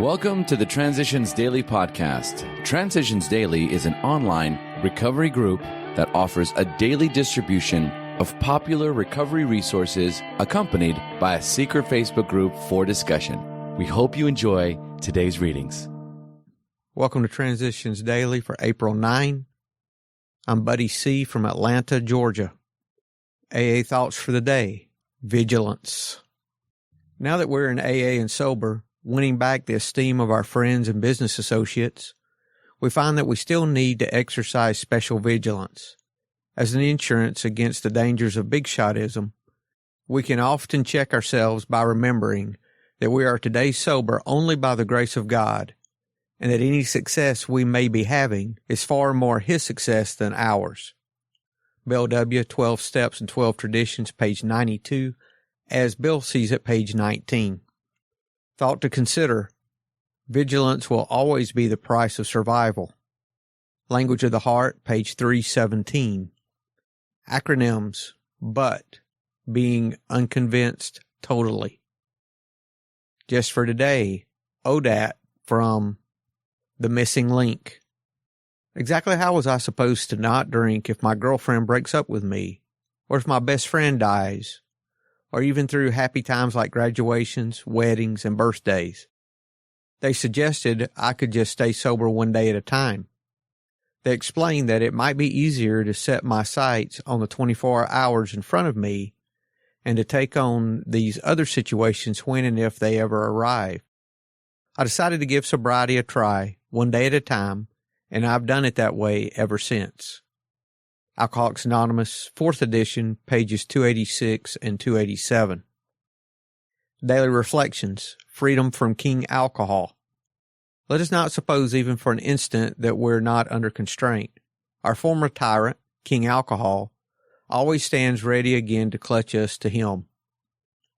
Welcome to the Transitions Daily podcast. Transitions Daily is an online recovery group that offers a daily distribution of popular recovery resources accompanied by a secret Facebook group for discussion. We hope you enjoy today's readings. Welcome to Transitions Daily for April 9. I'm Buddy C. from Atlanta, Georgia. AA thoughts for the day: Vigilance. Now that we're in AA and sober, winning back the esteem of our friends and business associates, we find that we still need to exercise special vigilance. As an insurance against the dangers of big shotism, we can often check ourselves by remembering that we are today sober only by the grace of God, and that any success we may be having is far more His success than ours. Bill W., 12 Steps and 12 Traditions, page 92, as Bill sees it, page 19. Thought to consider: vigilance will always be the price of survival. Language of the Heart, page 317. Acronyms: but, being unconvinced totally. Just for today, ODAT from The Missing Link. Exactly how was I supposed to not drink if my girlfriend breaks up with me, or if my best friend dies, or even through happy times like graduations, weddings, and birthdays? They suggested I could just stay sober one day at a time. They explained that it might be easier to set my sights on the 24 hours in front of me and to take on these other situations when and if they ever arrive. I decided to give sobriety a try, one day at a time, and I've done it that way ever since. Alcoholics Anonymous, 4th edition, pages 286 and 287. Daily Reflections: Freedom from King Alcohol. Let us not suppose even for an instant that we're not under constraint. Our former tyrant, King Alcohol, always stands ready again to clutch us to him.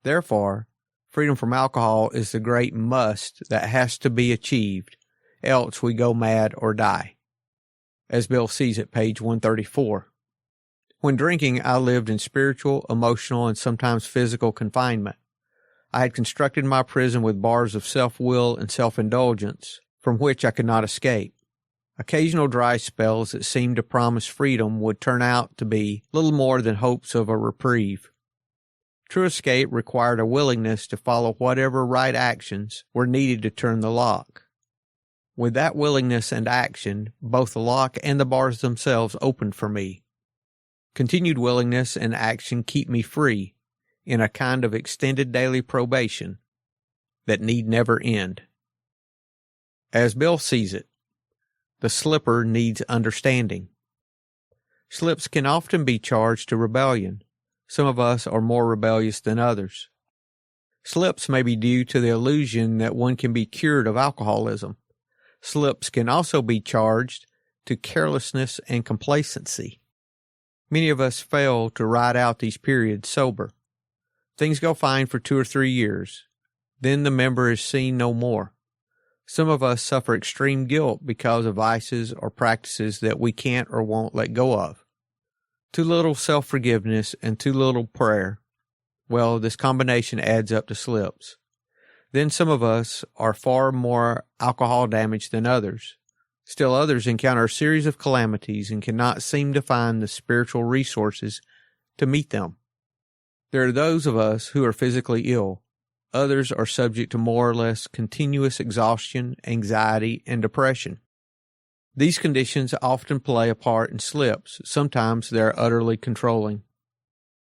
Therefore, freedom from alcohol is the great must that has to be achieved, else we go mad or die. As Bill sees it, page 134. When drinking, I lived in spiritual, emotional, and sometimes physical confinement. I had constructed my prison with bars of self-will and self-indulgence, from which I could not escape. Occasional dry spells that seemed to promise freedom would turn out to be little more than hopes of a reprieve. True escape required a willingness to follow whatever right actions were needed to turn the lock. With that willingness and action, both the lock and the bars themselves opened for me. Continued willingness and action keep me free, in a kind of extended daily probation that need never end. As Bill sees it, the slipper needs understanding. Slips can often be charged to rebellion. Some of us are more rebellious than others. Slips may be due to the illusion that one can be cured of alcoholism. Slips can also be charged to carelessness and complacency. Many of us fail to ride out these periods sober. Things go fine for 2 or 3 years. Then the member is seen no more. Some of us suffer extreme guilt because of vices or practices that we can't or won't let go of. Too little self-forgiveness and too little prayer. Well, this combination adds up to slips. Then some of us are far more alcohol damaged than others. Still others encounter a series of calamities and cannot seem to find the spiritual resources to meet them. There are those of us who are physically ill. Others are subject to more or less continuous exhaustion, anxiety, and depression. These conditions often play a part in slips. Sometimes they are utterly controlling.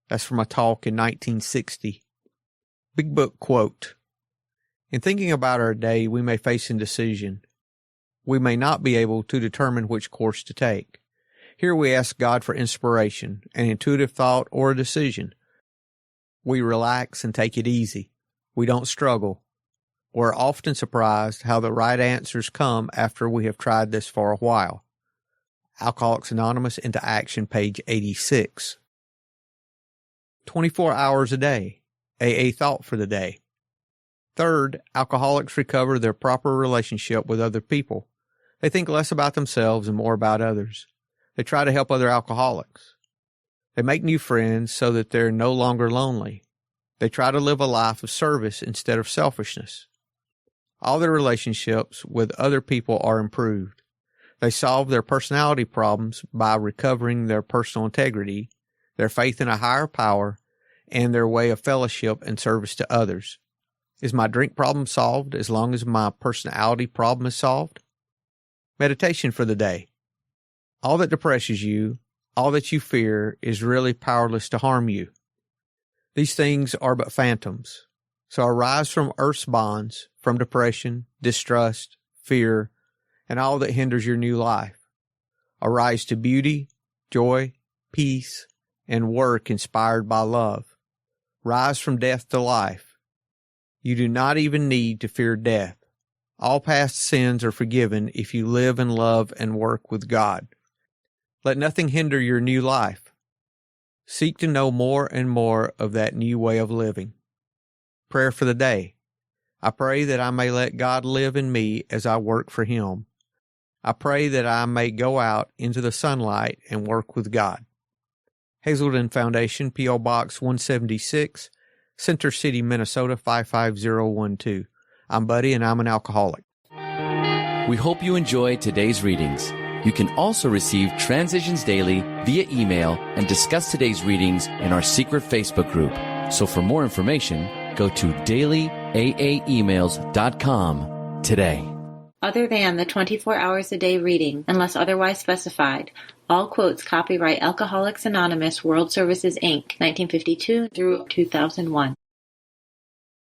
That's from a talk in 1960. Big Book quote: in thinking about our day, we may face indecision. We may not be able to determine which course to take. Here we ask God for inspiration, an intuitive thought, or a decision. We relax and take it easy. We don't struggle. We're often surprised how the right answers come after we have tried this for a while. Alcoholics Anonymous Into Action, page 86. 24 hours a day. AA thought for the day. Third, alcoholics recover their proper relationship with other people. They think less about themselves and more about others. They try to help other alcoholics. They make new friends so that they're no longer lonely. They try to live a life of service instead of selfishness. All their relationships with other people are improved. They solve their personality problems by recovering their personal integrity, their faith in a higher power, and their way of fellowship and service to others. Is my drink problem solved as long as my personality problem is solved? Meditation for the day. All that depresses you, all that you fear, is really powerless to harm you. These things are but phantoms. So arise from earth's bonds, from depression, distrust, fear, and all that hinders your new life. Arise to beauty, joy, peace, and work inspired by love. Rise from death to life. You do not even need to fear death. All past sins are forgiven if you live and love and work with God. Let nothing hinder your new life. Seek to know more and more of that new way of living. Prayer for the day. I pray that I may let God live in me as I work for Him. I pray that I may go out into the sunlight and work with God. Hazelden Foundation, P.O. Box 176, Center City, Minnesota 55012. I'm Buddy, and I'm an alcoholic. We hope you enjoyed today's readings. You can also receive Transitions Daily via email and discuss today's readings in our secret Facebook group. So for more information, go to dailyaaemails.com today. Other than the 24 hours a day reading, unless otherwise specified, all quotes copyright Alcoholics Anonymous World Services, Inc., 1952 through 2001.